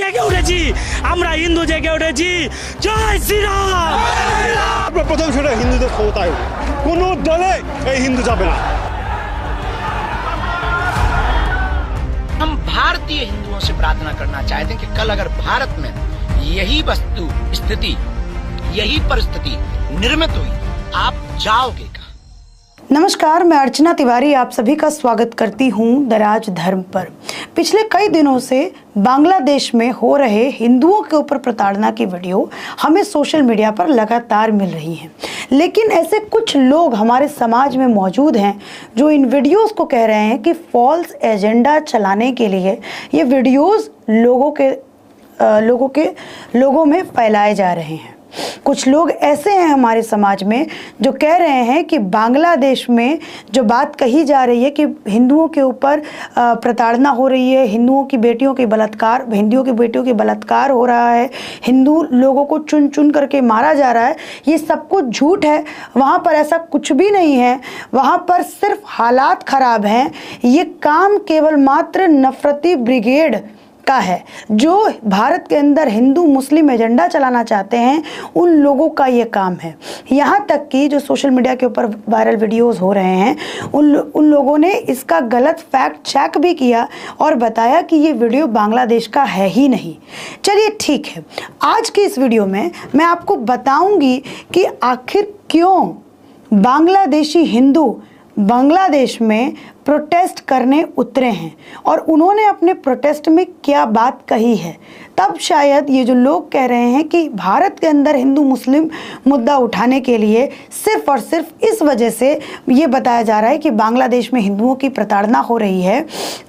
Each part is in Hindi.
জেগে উঠেছি, আমরা হিন্দু জেগে উঠেছি। জয় শ্রীরাম। প্রথম সেটা হিন্দুদের ক্ষমতায়, কোনো দলে এই হিন্দু যাবে না। हम भारतीय हिंदुओं से प्रार्थना करना चाहते हैं कि कल अगर भारत में यही वस्तु स्थिति, यही परिस्थिति निर्मित हुई, आप जाओगे कहां? नमस्कार, मैं अर्चना तिवारी आप सभी का स्वागत करती हूं दराज धर्म पर। पिछले कई दिनों से बांग्लादेश में हो रहे हिंदुओं के ऊपर प्रताड़ना की वीडियो हमें सोशल मीडिया पर लगातार मिल रही हैं, लेकिन ऐसे कुछ लोग हमारे समाज में मौजूद हैं जो इन वीडियोस को कह रहे हैं कि फॉल्स एजेंडा चलाने के लिए ये वीडियोस लोगों में फैलाए जा रहे हैं। कुछ लोग ऐसे हैं हमारे समाज में जो कह रहे हैं कि बांग्लादेश में जो बात कही जा रही है कि हिंदुओं के ऊपर प्रताड़ना हो रही है, हिंदुओं की बेटियों के बलात्कार हो रहा है, हिंदू लोगों को चुन चुन करके मारा जा रहा है, ये सब कुछ झूठ है। वहाँ पर ऐसा कुछ भी नहीं है, वहाँ पर सिर्फ हालात ख़राब हैं। ये काम केवल मात्र नफरती ब्रिगेड का है जो भारत के अंदर हिंदू मुस्लिम एजेंडा चलाना चाहते हैं, उन लोगों का ये काम है। यहाँ तक कि जो सोशल मीडिया के ऊपर वायरल वीडियोस हो रहे हैं उन लोगों ने इसका गलत फैक्ट चेक भी किया और बताया कि ये वीडियो बांग्लादेश का है ही नहीं। चलिए ठीक है, आज की इस वीडियो में मैं आपको बताऊंगी कि आखिर क्यों बांग्लादेशी हिंदू बांग्लादेश में प्रोटेस्ट करने उतरे हैं और उन्होंने अपने प्रोटेस्ट में क्या बात कही है। तब शायद ये जो लोग कह रहे हैं कि भारत के अंदर हिंदू मुस्लिम मुद्दा उठाने के लिए सिर्फ और सिर्फ इस वजह से ये बताया जा रहा है कि बांग्लादेश में हिंदुओं की प्रताड़ना हो रही है,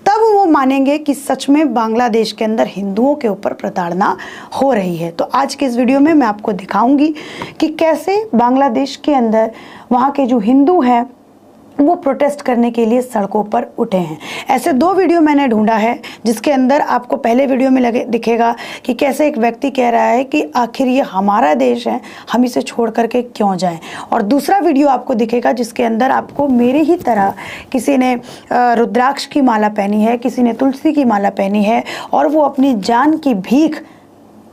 तब वो मानेंगे कि सच में बांग्लादेश के अंदर हिंदुओं के ऊपर प्रताड़ना हो रही है। तो आज के इस वीडियो में मैं आपको दिखाऊंगी कि कैसे बांग्लादेश के अंदर वहाँ के जो हिंदू हैं वो प्रोटेस्ट करने के लिए सड़कों पर उठे हैं। ऐसे दो वीडियो मैंने ढूंढा है जिसके अंदर आपको पहले वीडियो में दिखेगा कि कैसे एक व्यक्ति कह रहा है कि आखिर ये हमारा देश है, हम इसे छोड़ करके क्यों जाएं, और दूसरा वीडियो आपको दिखेगा जिसके अंदर आपको मेरे ही तरह किसी ने रुद्राक्ष की माला पहनी है, किसी ने तुलसी की माला पहनी है और वो अपनी जान की भीख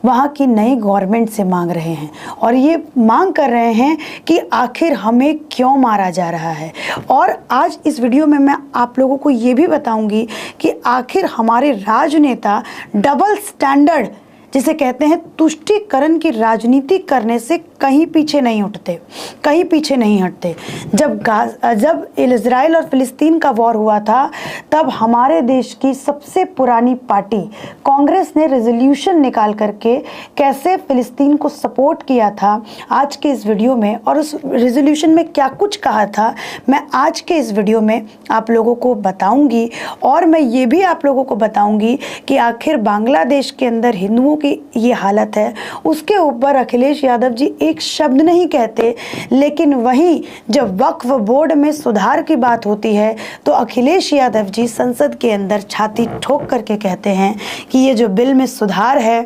वहाँ की नई गवर्नमेंट से मांग रहे हैं और ये मांग कर रहे हैं कि आखिर हमें क्यों मारा जा रहा है। और आज इस वीडियो में मैं आप लोगों को ये भी बताऊंगी कि आखिर हमारे राजनेता डबल स्टैंडर्ड जिसे कहते हैं तुष्टीकरण की राजनीति करने से कहीं पीछे नहीं उठते, कहीं पीछे नहीं हटते। जब इजराइल और फिलिस्तीन का वॉर हुआ था तब हमारे देश की सबसे पुरानी पार्टी कांग्रेस ने रेजोल्यूशन निकाल करके कैसे फिलिस्तीन को सपोर्ट किया था आज के इस वीडियो में, और उस रेजोल्यूशन में क्या कुछ कहा था मैं आज के इस वीडियो में आप लोगों को बताऊंगी। और मैं ये भी आप लोगों को बताऊंगी कि आखिर बांग्लादेश के अंदर हिंदुओं ये हालत है, उसके ऊपर अखिलेश यादव जी एक शब्द नहीं कहते, लेकिन वहीं जब वक्फ बोर्ड में सुधार की बात होती है तो अखिलेश यादव जी संसद के अंदर छाती ठोक करके कहते हैं कि ये जो बिल में सुधार है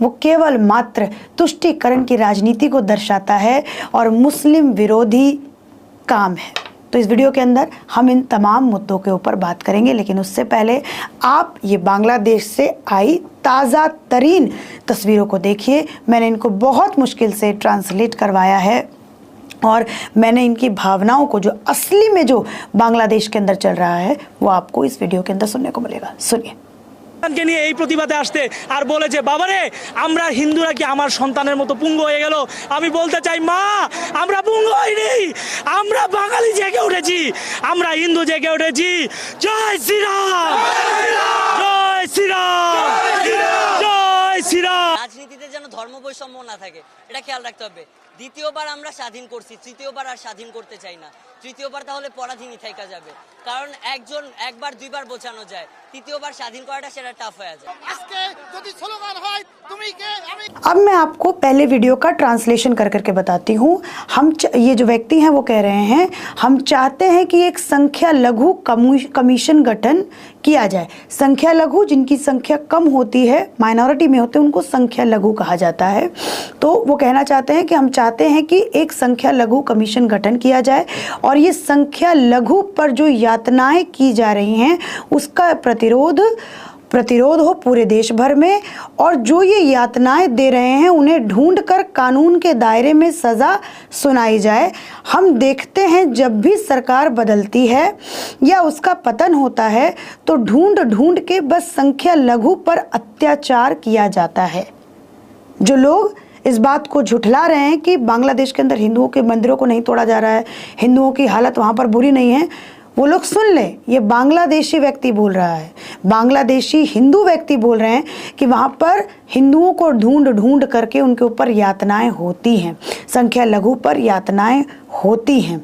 वो केवल मात्र तुष्टीकरण की राजनीति को दर्शाता है और मुस्लिम विरोधी काम है। तो इस वीडियो के अंदर हम इन तमाम मुद्दों के ऊपर बात करेंगे, लेकिन उससे पहले आप ये बांग्लादेश से आई ताज़ा तरीन तस्वीरों को देखिए। मैंने इनको बहुत मुश्किल से ट्रांसलेट करवाया है और मैंने इनकी भावनाओं को जो असली में जो बांग्लादेश के अंदर चल रहा है वो आपको इस वीडियो के अंदर सुनने को मिलेगा। सुनिए। কে নিয়ে এই প্রতিবাদে আসতে আর বলেছে বাবারে আমরা হিন্দুরা কি আমার সন্তানের মতো পুঙ্গ হয়ে গেল। আমি বলতে চাই মা, আমরা পুঙ্গ হইনি, আমরা বাঙালি জেগে উঠেছি, আমরা হিন্দু জেগে উঠেছি। জয় শ্রীরাম, জয় শ্রীরাম, জয় শ্রীরাম। রাজনীতিতে যেন ধর্ম বৈষম্য না থাকে এটা খেয়াল রাখতে হবে। দ্বিতীয়বার আমরা স্বাধীন করছি, তৃতীয়বার আর স্বাধীন করতে চাই না। তৃতীয়বার তাহলে পরাধীনই থাকা যাবে, কারণ একবার দুইবার বোঝানো যায়, তৃতীয়বার স্বাধীন করাটা সেটা টাফ হয়ে যায়। আজকে যদি স্লোগান হয় তুমি কে আমি। अब मैं आपको पहले वीडियो का ट्रांसलेशन कर करके बताती हूँ। ये जो व्यक्ति हैं वो कह रहे हैं हम चाहते हैं कि एक संख्या लघु कमीशन गठन किया जाए। संख्या लघु जिनकी संख्या कम होती है, माइनॉरिटी में होते हैं, उनको संख्या लघु कहा जाता है। तो वो कहना चाहते हैं कि हम चाहते हैं कि एक संख्या लघु कमीशन गठन किया जाए और ये संख्या लघु पर जो यातनाएं की जा रही हैं उसका प्रतिरोध प्रतिरोध हो पूरे देश भर में, और जो ये यातनाएं दे रहे हैं उन्हें ढूंढकर कानून के दायरे में सज़ा सुनाई जाए। हम देखते हैं जब भी सरकार बदलती है या उसका पतन होता है तो ढूंढ ढूंढ के बस संख्या लघु पर अत्याचार किया जाता है। जो लोग इस बात को झुठला रहे हैं कि बांग्लादेश के अंदर हिंदुओं के मंदिरों को नहीं तोड़ा जा रहा है, हिंदुओं की हालत वहाँ पर बुरी नहीं है, वो लोग सुन लें, ये बांग्लादेशी व्यक्ति बोल रहा है, बांग्लादेशी हिंदू व्यक्ति बोल रहे हैं कि वहाँ पर हिंदुओं को ढूंढ ढूंढ करके उनके ऊपर यातनाएं होती हैं, संख्या लघु पर यातनाएं होती हैं।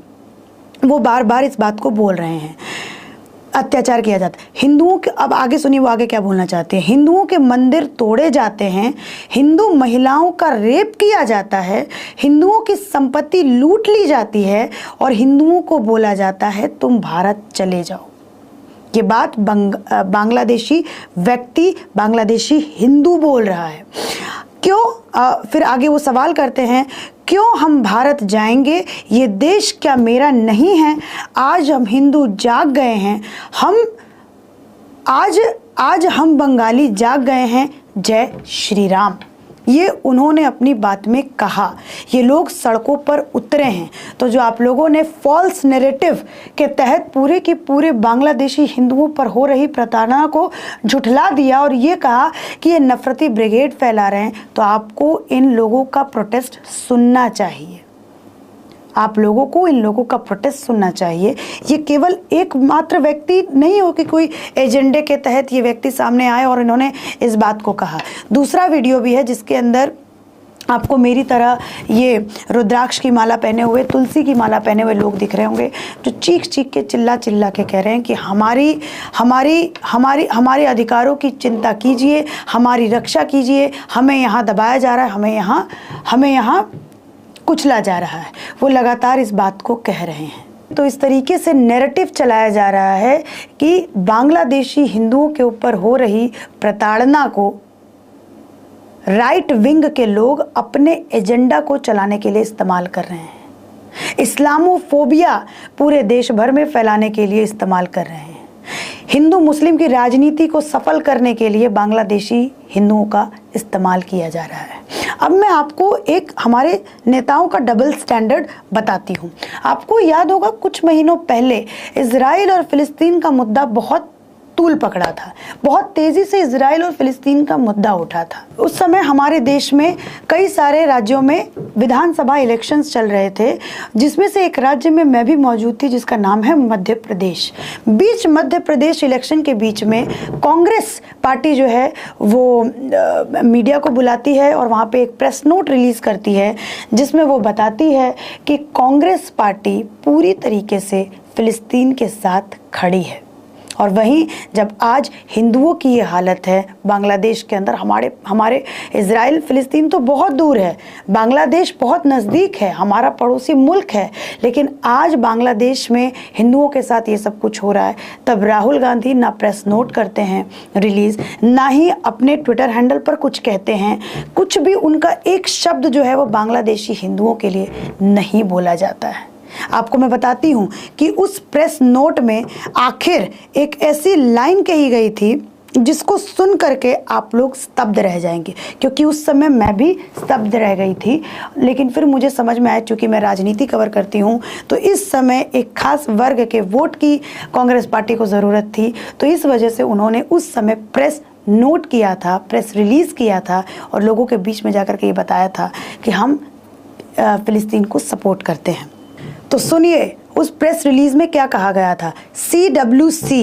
वो बार बार इस बात को बोल रहे हैं, अत्याचार किया जाता है हिंदुओं के। अब आगे सुनिए वो आगे क्या बोलना चाहते हैं। हिंदुओं के मंदिर तोड़े जाते हैं, हिंदू महिलाओं का रेप किया जाता है, हिंदुओं की संपत्ति लूट ली जाती है और हिंदुओं को बोला जाता है तुम भारत चले जाओ। ये बात बांग्लादेशी व्यक्ति, बांग्लादेशी हिंदू बोल रहा है। क्यों? फिर आगे वो सवाल करते हैं, क्यों हम भारत जाएंगे? ये देश क्या मेरा नहीं है? आज हम हिंदू जाग गए हैं, आज हम बंगाली जाग गए हैं, जय श्री राम। ये उन्होंने अपनी बात में कहा। ये लोग सड़कों पर उतरे हैं। तो जो आप लोगों ने फॉल्स नैरेटिव के तहत पूरे की पूरे बांग्लादेशी हिंदुओं पर हो रही प्रताड़ना को झुठला दिया और ये कहा कि ये नफरती ब्रिगेड फैला रहे हैं, तो आपको इन लोगों का प्रोटेस्ट सुनना चाहिए। आप लोगों को इन लोगों का प्रोटेस्ट सुनना चाहिए। ये केवल एकमात्र व्यक्ति नहीं हो कि कोई एजेंडे के तहत ये व्यक्ति सामने आए और इन्होंने इस बात को कहा। दूसरा वीडियो भी है जिसके अंदर आपको मेरी तरह ये रुद्राक्ष की माला पहने हुए, तुलसी की माला पहने हुए लोग दिख रहे होंगे जो चीख चीख के चिल्ला चिल्ला के कह रहे हैं कि हमारे अधिकारों की चिंता कीजिए, हमारी रक्षा कीजिए, हमें यहाँ दबाया जा रहा है, हमें यहाँ कुचला जा रहा है। वो लगातार इस बात को कह रहे हैं। तो इस तरीके से नैरेटिव चलाया जा रहा है कि बांग्लादेशी हिंदुओं के ऊपर हो रही प्रताड़ना को राइट विंग के लोग अपने एजेंडा को चलाने के लिए इस्तेमाल कर रहे हैं। इस्लामोफोबिया पूरे देश भर में फैलाने के लिए इस्तेमाल कर रहे हैं। हिंदू मुस्लिम की राजनीति को सफल करने के लिए बांग्लादेशी हिंदुओं का इस्तेमाल किया जा रहा है। अब मैं आपको एक हमारे नेताओं का डबल स्टैंडर्ड बताती हूँ। आपको याद होगा कुछ महीनों पहले इजराइल और फिलिस्तीन का मुद्दा बहुत तूल पकड़ा था, बहुत तेजी से इजराइल और फिलिस्तीन का मुद्दा उठा था। उस समय हमारे देश में कई सारे राज्यों में विधानसभा इलेक्शंस चल रहे थे, जिसमें से एक राज्य में मैं भी मौजूद थी जिसका नाम है मध्य प्रदेश। मध्य प्रदेश इलेक्शन के बीच में कांग्रेस पार्टी जो है वो मीडिया को बुलाती है और वहाँ पे एक प्रेस नोट रिलीज करती है जिसमें वो बताती है कि कांग्रेस पार्टी पूरी तरीके से फिलिस्तीन के साथ खड़ी है। और वहीं जब आज हिंदुओं की ये हालत है बांग्लादेश के अंदर, हमारे इजराइल फिलिस्तीन तो बहुत दूर है, बांग्लादेश बहुत नज़दीक है, हमारा पड़ोसी मुल्क है, लेकिन आज बांग्लादेश में हिंदुओं के साथ ये सब कुछ हो रहा है। तब राहुल गांधी ना प्रेस नोट करते हैं रिलीज़, ना ही अपने ट्विटर हैंडल पर कुछ कहते हैं, कुछ भी उनका एक शब्द जो है वो बांग्लादेशी हिंदुओं के लिए नहीं बोला जाता है। आपको मैं बताती हूँ कि उस प्रेस नोट में आखिर एक ऐसी लाइन कही गई थी जिसको सुन करके आप लोग स्तब्ध रह जाएंगे, क्योंकि उस समय मैं भी स्तब्ध रह गई थी। लेकिन फिर मुझे समझ में आया, चूँकि मैं राजनीति कवर करती हूँ, तो इस समय एक खास वर्ग के वोट की कांग्रेस पार्टी को ज़रूरत थी, तो इस वजह से उन्होंने उस समय प्रेस नोट किया था, प्रेस रिलीज़ किया था और लोगों के बीच में जाकर के ये बताया था कि हम फ़िलिस्तीन को सपोर्ट करते हैं। तो सुनिए उस प्रेस रिलीज में क्या कहा गया था। CWC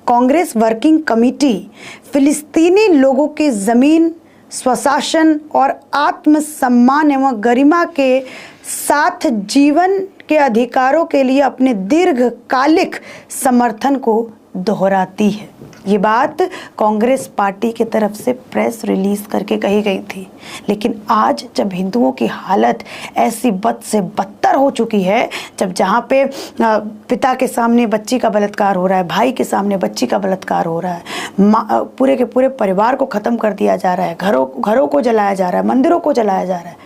कांग्रेस वर्किंग कमेटी फिलिस्तीनी लोगों के ज़मीन, स्वशासन और आत्मसम्मान एवं गरिमा के साथ जीवन के अधिकारों के लिए अपने दीर्घकालिक समर्थन को दोहराती है। ये बात कांग्रेस पार्टी की तरफ से प्रेस रिलीज करके कही गई थी। लेकिन आज जब हिंदुओं की हालत ऐसी बद से बदतर हो चुकी है, जब जहाँ पे पिता के सामने बच्ची का बलात्कार हो रहा है, भाई के सामने बच्ची का बलात्कार हो रहा है, पूरे के पूरे परिवार को ख़त्म कर दिया जा रहा है, घरों को जलाया जा रहा है, मंदिरों को जलाया जा रहा है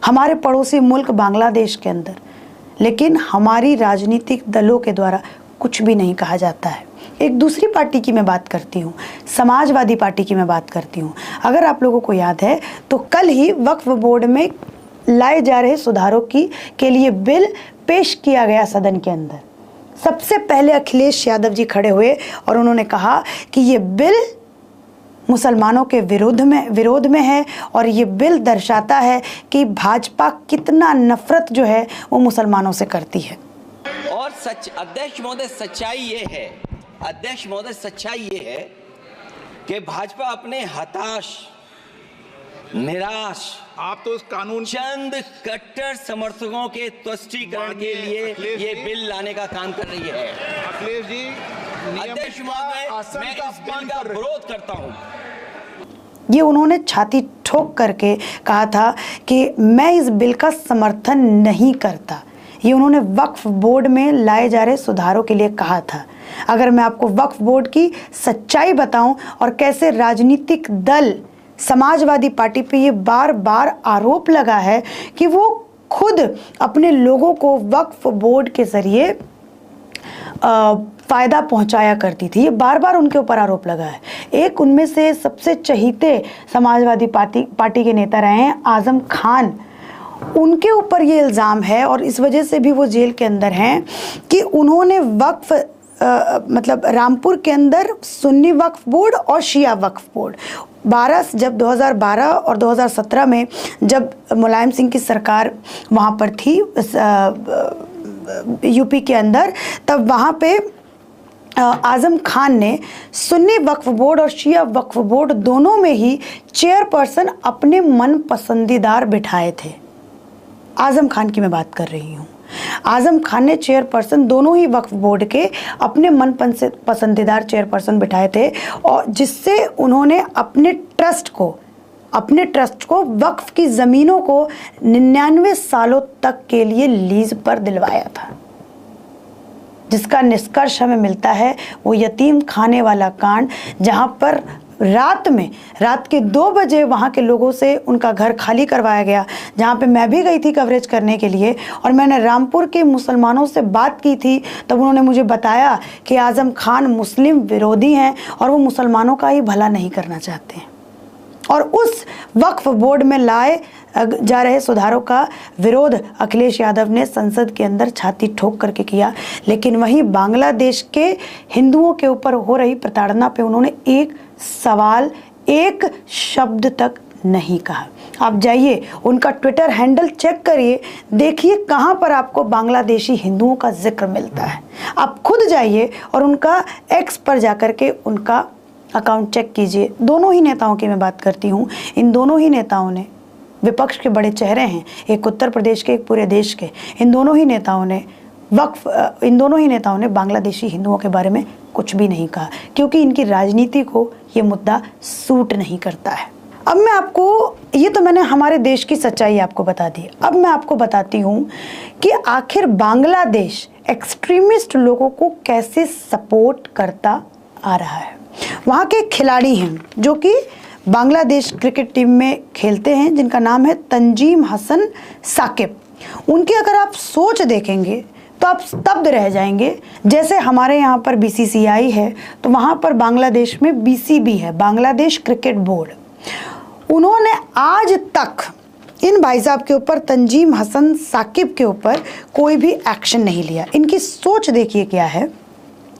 हमारे पड़ोसी मुल्क बांग्लादेश के अंदर, लेकिन हमारी राजनीतिक दलों के द्वारा कुछ भी नहीं कहा जाता है। एक दूसरी पार्टी की मैं बात करती हूँ, समाजवादी पार्टी की मैं बात करती हूँ। अगर आप लोगों को याद है तो कल ही वक्फ बोर्ड में लाए जा रहे सुधारों के लिए बिल पेश किया गया सदन के अंदर। सबसे पहले अखिलेश यादव जी खड़े हुए और उन्होंने कहा कि ये बिल मुसलमानों के विरोध में है और ये बिल दर्शाता है कि भाजपा कितना नफरत जो है वो मुसलमानों से करती है। और अध्यक्ष महोदय सच्चाई ये है कि भाजपा अपने हताश, निराश, आप तो उस कानून चंद कट्टर समर्थकों के तुष्टीकरण के लिए ये बिल लाने का काम कर रही है। अखिलेश जी, अध्यक्ष महोदय, मैं इस बिल का विरोध करता हूं। ये उन्होंने छाती ठोक करके कहा था कि मैं इस बिल का समर्थन नहीं करता। ये उन्होंने वक्फ बोर्ड में लाए जा रहे सुधारों के लिए कहा था। अगर मैं आपको वक्फ बोर्ड की सच्चाई बताऊं और कैसे राजनीतिक दल समाजवादी पार्टी पे ये बार बार आरोप लगा है कि वो खुद अपने लोगों को वक्फ बोर्ड के जरिए फ़ायदा पहुंचाया करती थी, ये बार बार उनके ऊपर आरोप लगा है। एक उनमें से सबसे चहीते समाजवादी पार्टी के नेता रहे हैं आजम खान, उनके ऊपर ये इल्ज़ाम है और इस वजह से भी वो जेल के अंदर हैं कि उन्होंने वक्फ मतलब रामपुर के अंदर सुन्नी वक्फ बोर्ड और शिया वक्फ बोर्ड जब 2012 और 2017 में जब मुलायम सिंह की सरकार वहाँ पर थी यूपी के अंदर, तब वहाँ पे आजम खान ने सुन्नी वक्फ बोर्ड और शिया वक्फ बोर्ड दोनों में ही चेयरपर्सन अपने मन पसंदीदार बिठाए थे। आजम खान की मैं बात कर रही हूँ। आजम खान ने चेयरपर्सन दोनों ही वक्फ बोर्ड के अपने मन पसंदीदार चेयरपर्सन बिठाए थे और जिससे उन्होंने अपने ट्रस्ट को वक्फ की ज़मीनों को 99 सालों तक के लिए लीज पर दिलवाया था। जिसका निष्कर्ष हमें मिलता है वो यतीम खाने वाला कांड, जहां पर रात के 2 बजे वहाँ के लोगों से उनका घर खाली करवाया गया, जहाँ पे मैं भी गई थी कवरेज करने के लिए और मैंने रामपुर के मुसलमानों से बात की थी। तब उन्होंने मुझे बताया कि आजम खान मुस्लिम विरोधी हैं और वो मुसलमानों का ही भला नहीं करना चाहते हैं। और उस वक्फ बोर्ड में लाए जा रहे सुधारों का विरोध अखिलेश यादव ने संसद के अंदर छाती ठोक करके किया, लेकिन वहीं बांग्लादेश के हिंदुओं के ऊपर हो रही प्रताड़ना पे उन्होंने एक सवाल, एक शब्द तक नहीं कहा। आप जाइए उनका ट्विटर हैंडल चेक करिए, देखिए कहाँ पर आपको बांग्लादेशी हिंदुओं का जिक्र मिलता है। आप खुद जाइए और उनका एक्स पर जाकर के उनका अकाउंट चेक कीजिए। दोनों ही नेताओं की मैं बात करती हूँ। इन दोनों ही नेताओं ने, विपक्ष के बड़े चेहरे हैं, एक उत्तर प्रदेश के, एक पूरे देश के, इन दोनों ही नेताओं ने बांग्लादेशी हिंदुओं के बारे में कुछ भी नहीं कहा, क्योंकि इनकी राजनीति को ये मुद्दा सूट नहीं करता है। अब मैं आपको, ये तो मैंने हमारे देश की सच्चाई आपको बता दी, अब मैं आपको बताती हूँ कि आखिर बांग्लादेश एक्सट्रीमिस्ट लोगों को कैसे सपोर्ट करता आ रहा है। वहाँ के खिलाड़ी हैं जो कि बांग्लादेश क्रिकेट टीम में खेलते हैं, जिनका नाम है तंजीम हसन साकिब। उनकी अगर आप सोच देखेंगे तो आप स्तब्ध रह जाएंगे। जैसे हमारे यहाँ पर BCCI है तो वहाँ पर बांग्लादेश में BCB है, बांग्लादेश क्रिकेट बोर्ड। उन्होंने आज तक इन भाई साहब के ऊपर, तंजीम हसन साकिब के ऊपर कोई भी एक्शन नहीं लिया। इनकी सोच देखिए क्या है।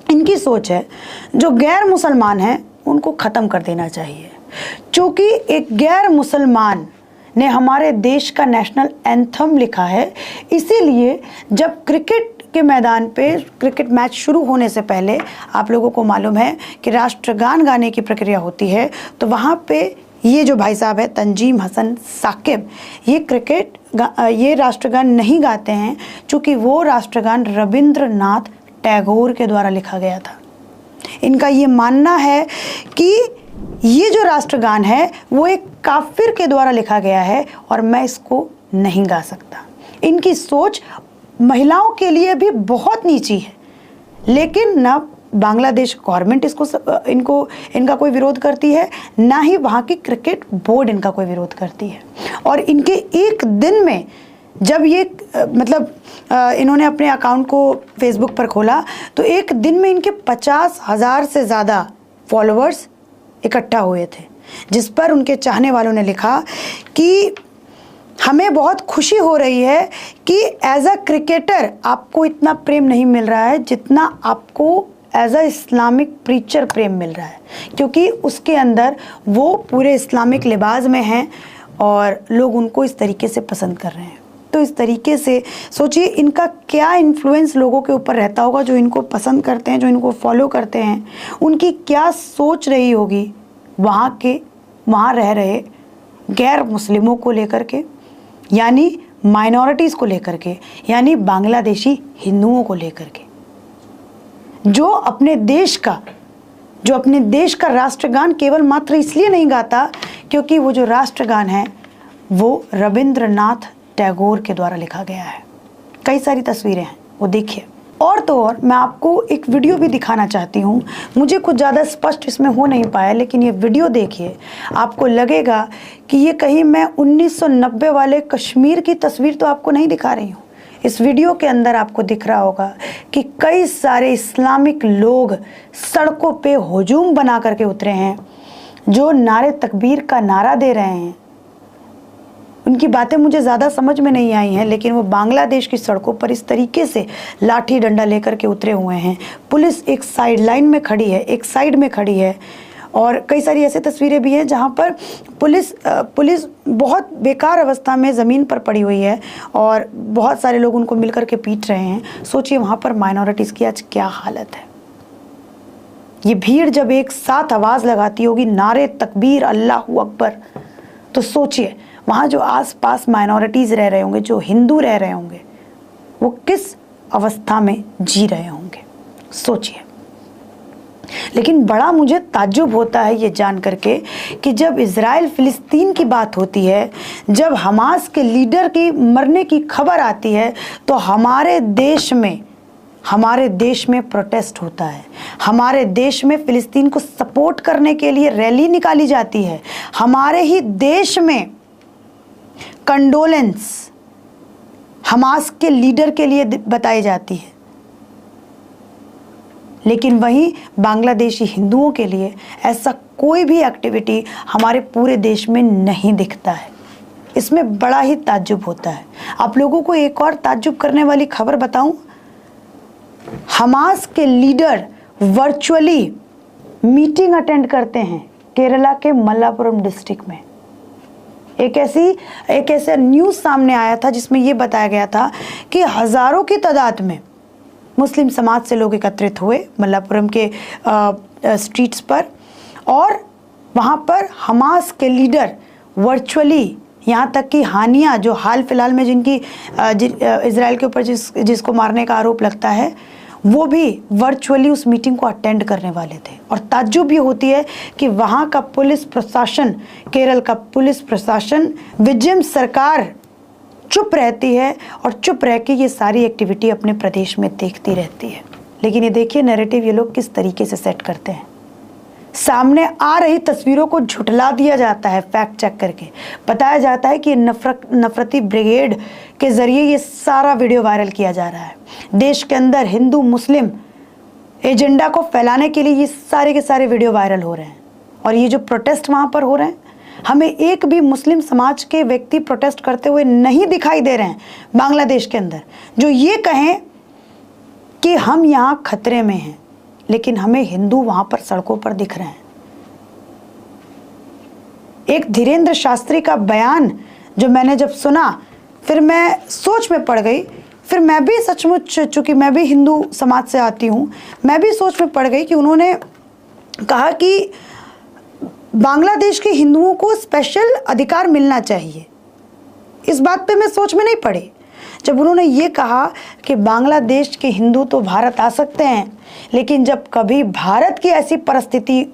इनकी सोच है जो गैर मुसलमान हैं उनको ख़त्म कर देना चाहिए। चूँकि एक गैर मुसलमान ने हमारे देश का नेशनल एंथम लिखा है, इसीलिए जब क्रिकेट के मैदान पे क्रिकेट मैच शुरू होने से पहले आप लोगों को मालूम है कि राष्ट्रगान गाने की प्रक्रिया होती है, तो वहाँ पे ये जो भाई साहब है तंजीम हसन साकिब, ये राष्ट्रगान नहीं गाते हैं, चूँकि वो राष्ट्रगान रविंद्रनाथ टैगोर के द्वारा लिखा गया था। इनका ये मानना है कि ये जो राष्ट्रगान है वो एक काफिर के द्वारा लिखा गया है और मैं इसको नहीं गा सकता। इनकी सोच महिलाओं के लिए भी बहुत नीची है, लेकिन ना बांग्लादेश गवर्नमेंट इनका कोई विरोध करती है, ना ही वहाँ की क्रिकेट बोर्ड इनका कोई विरोध करती है। और इनके एक दिन में जब ये इन्होंने अपने अकाउंट को फेसबुक पर खोला तो एक दिन में इनके 50,000 से ज़्यादा फॉलोअर्स इकट्ठा हुए थे, जिस पर उनके चाहने वालों ने लिखा कि हमें बहुत खुशी हो रही है कि एज अ क्रिकेटर आपको इतना प्रेम नहीं मिल रहा है जितना आपको एज अ इस्लामिक प्रीचर प्रेम मिल रहा है, क्योंकि उसके अंदर वो पूरे इस्लामिक लिबास में हैं और लोग उनको इस तरीके से पसंद कर रहे हैं। तो इस तरीके से सोचिए इनका क्या इन्फ्लुएंस लोगों के ऊपर रहता होगा, जो इनको पसंद करते हैं, जो इनको फॉलो करते हैं, उनकी क्या सोच रही होगी वहाँ रह रहे गैर मुस्लिमों को लेकर के, यानी माइनॉरिटीज़ को लेकर के, यानी बांग्लादेशी हिंदुओं को लेकर के, जो अपने देश का राष्ट्रगान केवल मात्र इसलिए नहीं गाता क्योंकि वो जो राष्ट्रगान है वो रविंद्रनाथ टैगोर के द्वारा लिखा गया है। कई सारी तस्वीरें हैं, वो देखिए। और तो और मैं आपको एक वीडियो भी दिखाना चाहती हूँ, मुझे कुछ ज़्यादा स्पष्ट इसमें हो नहीं पाया, लेकिन ये वीडियो देखिए, आपको लगेगा कि ये कहीं मैं 1990 वाले कश्मीर की तस्वीर तो आपको नहीं दिखा रही हूँ। इस वीडियो के अंदर आपको दिख रहा होगा कि कई सारे इस्लामिक लोग सड़कों पे हुजूम बना करके उतरे हैं, जो नारे तकबीर का नारा दे रहे हैं। उनकी बातें मुझे ज़्यादा समझ में नहीं आई हैं, लेकिन वो बांग्लादेश की सड़कों पर इस तरीके से लाठी डंडा लेकर के उतरे हुए हैं। पुलिस एक साइड लाइन में खड़ी है, एक साइड में खड़ी है, और कई सारी ऐसी तस्वीरें भी हैं जहाँ पर पुलिस बहुत बेकार अवस्था में ज़मीन पर पड़ी हुई है और बहुत सारे लोग उनको मिलकर के पीट रहे हैं। सोचिए वहाँ पर माइनॉरिटीज़ की आज क्या हालत है। ये भीड़ जब एक साथ आवाज़ लगाती होगी नारे तकबीर अल्लाहू अकबर, तो सोचिए वहाँ जो आसपास माइनॉरिटीज़ रह रहे होंगे, जो हिंदू रह रहे होंगे, वो किस अवस्था में जी रहे होंगे, सोचिए। लेकिन बड़ा मुझे ताज्जुब होता है ये जान करके कि जब इज़राइल फ़िलिस्तीन की बात होती है, जब हमास के लीडर की मरने की खबर आती है, तो हमारे देश में प्रोटेस्ट होता है। हमारे देश में फ़िलिस्तीन को सपोर्ट करने के लिए रैली निकाली जाती है। हमारे ही देश में कंडोलेंस हमास के लीडर के लिए बताई जाती है, लेकिन वहीं बांग्लादेशी हिंदुओं के लिए ऐसा कोई भी एक्टिविटी हमारे पूरे देश में नहीं दिखता है। इसमें बड़ा ही ताज्जुब होता है। आप लोगों को एक और ताज्जुब करने वाली खबर बताऊं, हमास के लीडर वर्चुअली मीटिंग अटेंड करते हैं केरला के मल्लापुरम डिस्ट्रिक्ट में। एक ऐसा न्यूज़ सामने आया था जिसमें यह बताया गया था कि हज़ारों की तादाद में मुस्लिम समाज से लोग एकत्रित हुए मल्लापुरम के स्ट्रीट्स पर, और वहाँ पर हमास के लीडर वर्चुअली, यहाँ तक कि हानिया जो हाल फिलहाल में इज़राइल के ऊपर जिसको मारने का आरोप लगता है, वो भी वर्चुअली उस मीटिंग को अटेंड करने वाले थे। और ताज्जुब ये होती है कि वहाँ का पुलिस प्रशासन, केरल का पुलिस प्रशासन, विजयम सरकार चुप रहती है और चुप रह के ये सारी एक्टिविटी अपने प्रदेश में देखती रहती है। लेकिन ये देखिए नैरेटिव ये लोग किस तरीके से सेट करते हैं। सामने आ रही तस्वीरों को झुठला दिया जाता है, फैक्ट चेक करके बताया जाता है कि नफरती ब्रिगेड के ज़रिए ये सारा वीडियो वायरल किया जा रहा है। देश के अंदर हिंदू मुस्लिम एजेंडा को फैलाने के लिए ये सारे के सारे वीडियो वायरल हो रहे हैं। और ये जो प्रोटेस्ट वहाँ पर हो रहे हैं, हमें एक भी मुस्लिम समाज के व्यक्ति प्रोटेस्ट करते हुए नहीं दिखाई दे रहे हैं बांग्लादेश के अंदर, जो ये कहें कि हम यहाँ खतरे में हैं, लेकिन हमें हिंदू वहाँ पर सड़कों पर दिख रहे हैं। एक धीरेन्द्र शास्त्री का बयान जो मैंने जब सुना, फिर मैं सोच में पड़ गई। फिर मैं भी सचमुच, चूँकि मैं भी हिंदू समाज से आती हूँ, मैं भी सोच में पड़ गई कि उन्होंने कहा कि बांग्लादेश के हिंदुओं को स्पेशल अधिकार मिलना चाहिए। इस बात पे मैं सोच में नहीं पड़ी जब उन्होंने ये कहा कि बांग्लादेश के हिंदू तो भारत आ सकते हैं, लेकिन जब कभी भारत की ऐसी परिस्थिति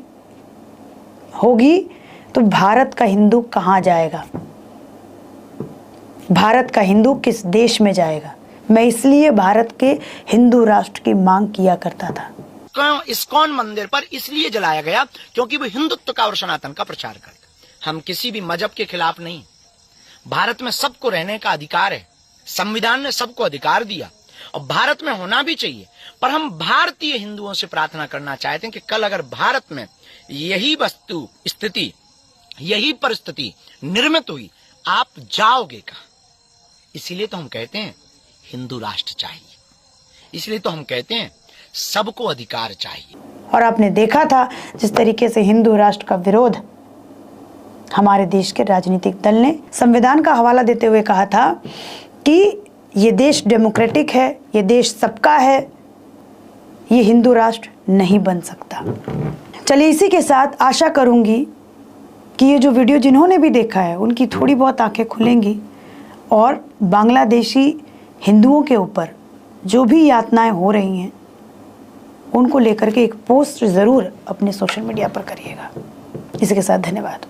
होगी तो भारत का हिंदू कहाँ जाएगा, भारत का हिंदू किस देश में जाएगा। मैं इसलिए भारत के हिंदू राष्ट्र की मांग किया करता था। इस्कॉन मंदिर पर इसलिए जलाया गया क्योंकि वो हिंदुत्व का और सनातन का प्रचार करता। हम किसी भी मजहब के खिलाफ नहीं। भारत में सबको रहने का अधिकार है, संविधान ने सबको अधिकार दिया और भारत में होना भी चाहिए, पर हम भारतीय हिंदुओं से प्रार्थना करना चाहते हैं कि कल अगर भारत में यही वस्तु स्थिति, यही परिस्थिति निर्मित हुई, आप जाओगे कहां? इसीलिए तो हम कहते हैं हिंदू राष्ट्र चाहिए, इसलिए तो हम कहते हैं सबको अधिकार चाहिए। और आपने देखा था जिस तरीके से हिंदू राष्ट्र का विरोध हमारे देश के राजनीतिक दल ने संविधान का हवाला देते हुए कहा था कि ये देश डेमोक्रेटिक है, ये देश सबका है, ये हिंदू राष्ट्र नहीं बन सकता। चलिए इसी के साथ आशा करूंगी कि ये जो वीडियो जिन्होंने भी देखा है उनकी थोड़ी बहुत आंखें खुलेंगी और बांग्लादेशी हिंदुओं के ऊपर जो भी यातनाएं हो रही हैं उनको लेकर के एक पोस्ट ज़रूर अपने सोशल मीडिया पर करिएगा। इसी के साथ धन्यवाद।